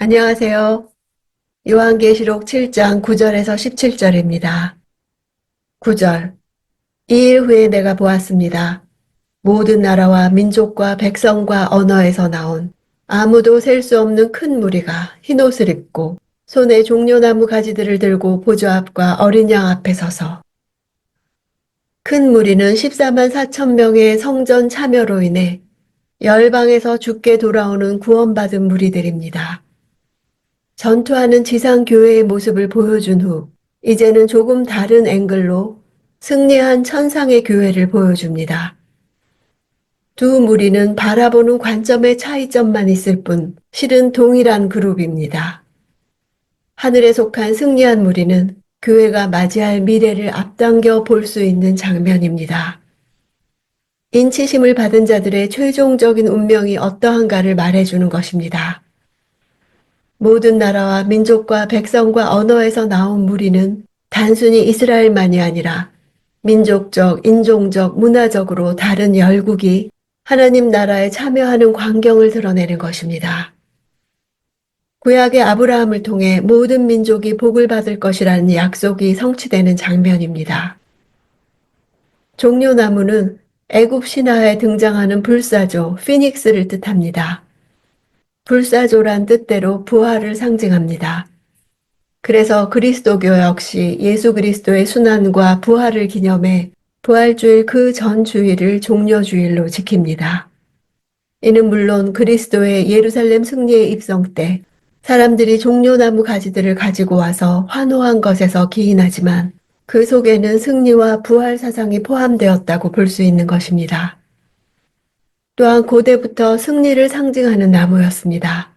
안녕하세요. 요한계시록 7장 9절에서 17절입니다. 9절. 이 일 후에 내가 보았습니다. 모든 나라와 민족과 백성과 언어에서 나온 아무도 셀 수 없는 큰 무리가 흰옷을 입고 손에 종려나무 가지들을 들고 보좌 앞과 어린 양 앞에 서서 큰 무리는 14만 4천 명의 성전 참여로 인해 열방에서 주께 돌아오는 구원받은 무리들입니다. 전투하는 지상교회의 모습을 보여준 후 이제는 조금 다른 앵글로 승리한 천상의 교회를 보여줍니다. 두 무리는 바라보는 관점의 차이점만 있을 뿐 실은 동일한 그룹입니다. 하늘에 속한 승리한 무리는 교회가 맞이할 미래를 앞당겨 볼 수 있는 장면입니다. 인치심을 받은 자들의 최종적인 운명이 어떠한가를 말해주는 것입니다. 모든 나라와 민족과 백성과 언어에서 나온 무리는 단순히 이스라엘만이 아니라 민족적, 인종적, 문화적으로 다른 열국이 하나님 나라에 참여하는 광경을 드러내는 것입니다. 구약의 아브라함을 통해 모든 민족이 복을 받을 것이라는 약속이 성취되는 장면입니다. 종려나무는 애굽 신화에 등장하는 불사조, 피닉스를 뜻합니다. 불사조란 뜻대로 부활을 상징합니다. 그래서 그리스도교 역시 예수 그리스도의 순환과 부활을 기념해 부활주일 그 전 주일을 종려주일로 지킵니다. 이는 물론 그리스도의 예루살렘 승리의 입성 때 사람들이 종려나무 가지들을 가지고 와서 환호한 것에서 기인하지만 그 속에는 승리와 부활 사상이 포함되었다고 볼 수 있는 것입니다. 또한 고대부터 승리를 상징하는 나무였습니다.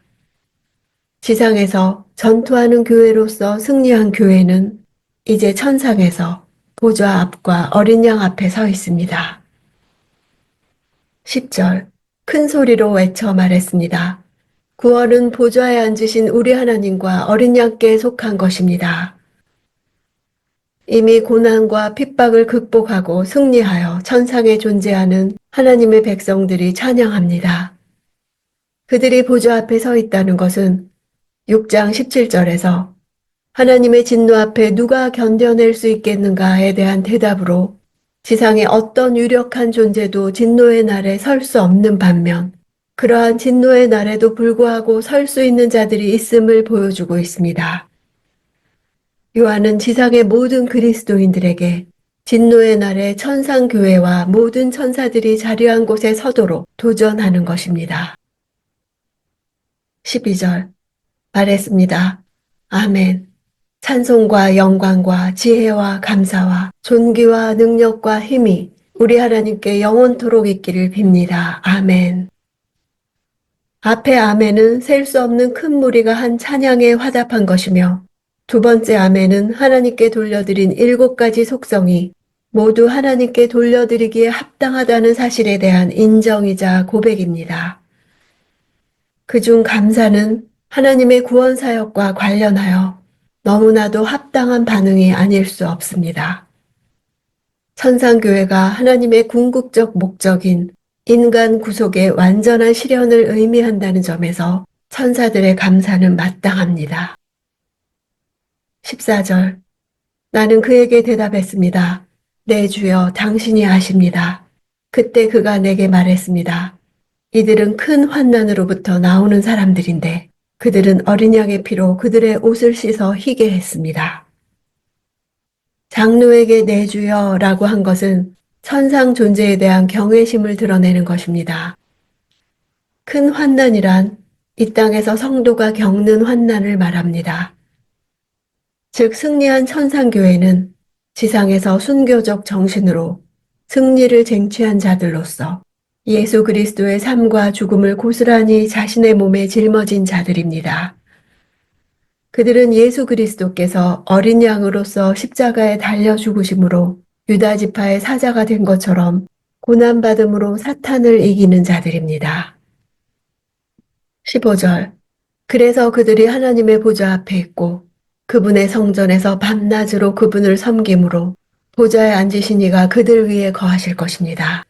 지상에서 전투하는 교회로서 승리한 교회는 이제 천상에서 보좌 앞과 어린 양 앞에 서 있습니다. 10절. 큰 소리로 외쳐 말했습니다. 구원은 보좌에 앉으신 우리 하나님과 어린 양께 속한 것입니다. 이미 고난과 핍박을 극복하고 승리하여 천상에 존재하는 하나님의 백성들이 찬양합니다. 그들이 보좌 앞에 서 있다는 것은 6장 17절에서 하나님의 진노 앞에 누가 견뎌낼 수 있겠는가에 대한 대답으로 지상의 어떤 유력한 존재도 진노의 날에 설 수 없는 반면 그러한 진노의 날에도 불구하고 설 수 있는 자들이 있음을 보여주고 있습니다. 요한은 지상의 모든 그리스도인들에게 진노의 날에 천상교회와 모든 천사들이 자리한 곳에 서도록 도전하는 것입니다. 12절. 말했습니다. 아멘. 찬송과 영광과 지혜와 감사와 존귀와 능력과 힘이 우리 하나님께 영원토록 있기를 빕니다. 아멘. 앞에 아멘은 셀 수 없는 큰 무리가 한 찬양에 화답한 것이며 두 번째 아멘은 하나님께 돌려드린 7가지 속성이 모두 하나님께 돌려드리기에 합당하다는 사실에 대한 인정이자 고백입니다. 그중 감사는 하나님의 구원 사역과 관련하여 너무나도 합당한 반응이 아닐 수 없습니다. 천상교회가 하나님의 궁극적 목적인 인간 구속의 완전한 실현을 의미한다는 점에서 천사들의 감사는 마땅합니다. 14절. 나는 그에게 대답했습니다. 내 주여 당신이 아십니다. 그때 그가 내게 말했습니다. 이들은 큰 환난으로부터 나오는 사람들인데 그들은 어린 양의 피로 그들의 옷을 씻어 희게 했습니다. 장로에게 내 주여라고 한 것은 천상 존재에 대한 경외심을 드러내는 것입니다. 큰 환난이란 이 땅에서 성도가 겪는 환난을 말합니다. 즉 승리한 천상교회는 지상에서 순교적 정신으로 승리를 쟁취한 자들로서 예수 그리스도의 삶과 죽음을 고스란히 자신의 몸에 짊어진 자들입니다. 그들은 예수 그리스도께서 어린 양으로서 십자가에 달려 죽으심으로 유다 지파의 사자가 된 것처럼 고난받음으로 사탄을 이기는 자들입니다. 15절. 그래서 그들이 하나님의 보좌 앞에 있고 그분의 성전에서 밤낮으로 그분을 섬김으로 보좌에 앉으신 이가 그들 위에 거하실 것입니다.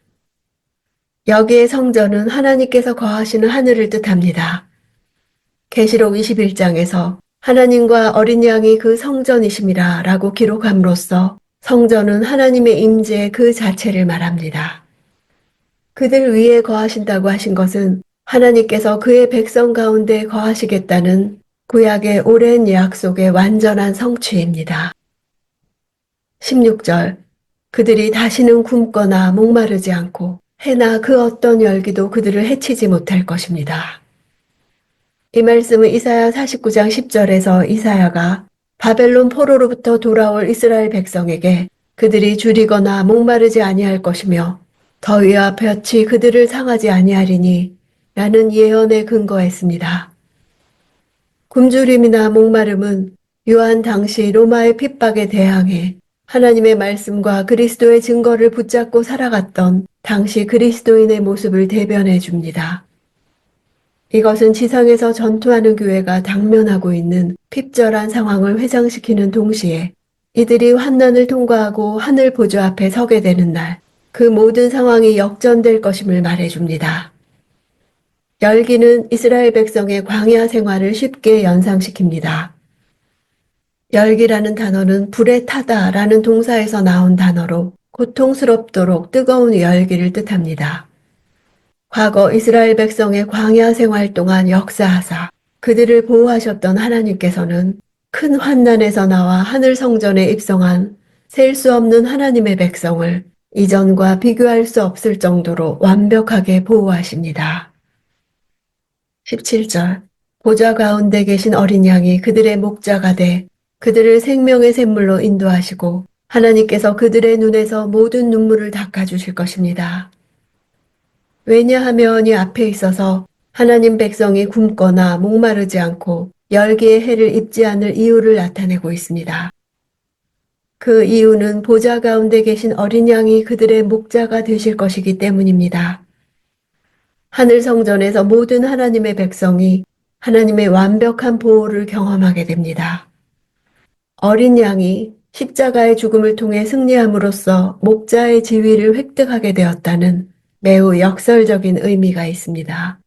여기에 성전은 하나님께서 거하시는 하늘을 뜻합니다. 계시록 21장에서 하나님과 어린 양이 그 성전이심이라 라고 기록함으로써 성전은 하나님의 임재 그 자체를 말합니다. 그들 위에 거하신다고 하신 것은 하나님께서 그의 백성 가운데 거하시겠다는 구약의 오랜 약속의 완전한 성취입니다. 16절 그들이 다시는 굶거나 목마르지 않고 해나 그 어떤 열기도 그들을 해치지 못할 것입니다. 이 말씀은 이사야 49장 10절에서 이사야가 바벨론 포로로부터 돌아올 이스라엘 백성에게 그들이 줄이거나 목마르지 아니할 것이며 더위와 볕이 그들을 상하지 아니하리니 라는 예언에 근거했습니다. 굶주림이나 목마름은 요한 당시 로마의 핍박에 대항해 하나님의 말씀과 그리스도의 증거를 붙잡고 살아갔던 당시 그리스도인의 모습을 대변해 줍니다. 이것은 지상에서 전투하는 교회가 당면하고 있는 핍절한 상황을 회상시키는 동시에 이들이 환난을 통과하고 하늘 보좌 앞에 서게 되는 날, 그 모든 상황이 역전될 것임을 말해줍니다. 열기는 이스라엘 백성의 광야 생활을 쉽게 연상시킵니다. 열기라는 단어는 불에 타다 라는 동사에서 나온 단어로 고통스럽도록 뜨거운 열기를 뜻합니다. 과거 이스라엘 백성의 광야 생활 동안 역사하사 그들을 보호하셨던 하나님께서는 큰 환난에서 나와 하늘 성전에 입성한 셀 수 없는 하나님의 백성을 이전과 비교할 수 없을 정도로 완벽하게 보호하십니다. 17절 보좌 가운데 계신 어린 양이 그들의 목자가 돼 그들을 생명의 샘물로 인도하시고 하나님께서 그들의 눈에서 모든 눈물을 닦아주실 것입니다. 왜냐하면 이 앞에 있어서 하나님 백성이 굶거나 목마르지 않고 열기의 해를 입지 않을 이유를 나타내고 있습니다. 그 이유는 보좌 가운데 계신 어린 양이 그들의 목자가 되실 것이기 때문입니다. 하늘 성전에서 모든 하나님의 백성이 하나님의 완벽한 보호를 경험하게 됩니다. 어린 양이 십자가의 죽음을 통해 승리함으로써 목자의 지위를 획득하게 되었다는 매우 역설적인 의미가 있습니다.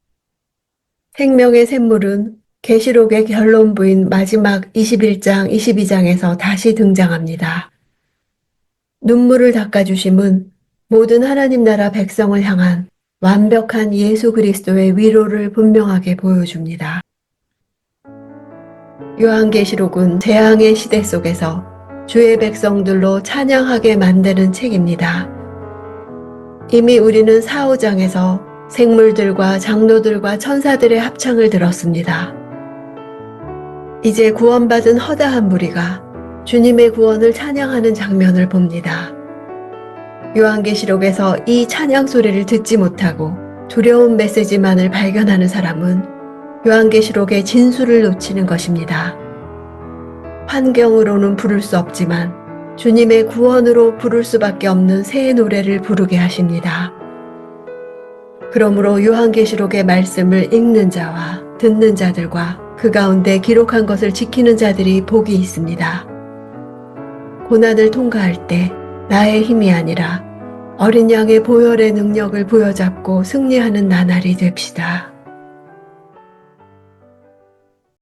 생명의 샘물은 계시록의 결론부인 마지막 21장, 22장에서 다시 등장합니다. 눈물을 닦아주심은 모든 하나님 나라 백성을 향한 완벽한 예수 그리스도의 위로를 분명하게 보여줍니다. 요한계시록은 재앙의 시대 속에서 주의 백성들로 찬양하게 만드는 책입니다. 이미 우리는 4, 5장에서 생물들과 장로들과 천사들의 합창을 들었습니다. 이제 구원받은 허다한 무리가 주님의 구원을 찬양하는 장면을 봅니다. 요한계시록에서 이 찬양 소리를 듣지 못하고 두려운 메시지만을 발견하는 사람은 요한계시록의 진수를 놓치는 것입니다. 환경으로는 부를 수 없지만 주님의 구원으로 부를 수밖에 없는 새 노래를 부르게 하십니다. 그러므로 요한계시록의 말씀을 읽는 자와 듣는 자들과 그 가운데 기록한 것을 지키는 자들이 복이 있습니다. 고난을 통과할 때 나의 힘이 아니라 어린 양의 보혈의 능력을 부여잡고 승리하는 나날이 됩시다.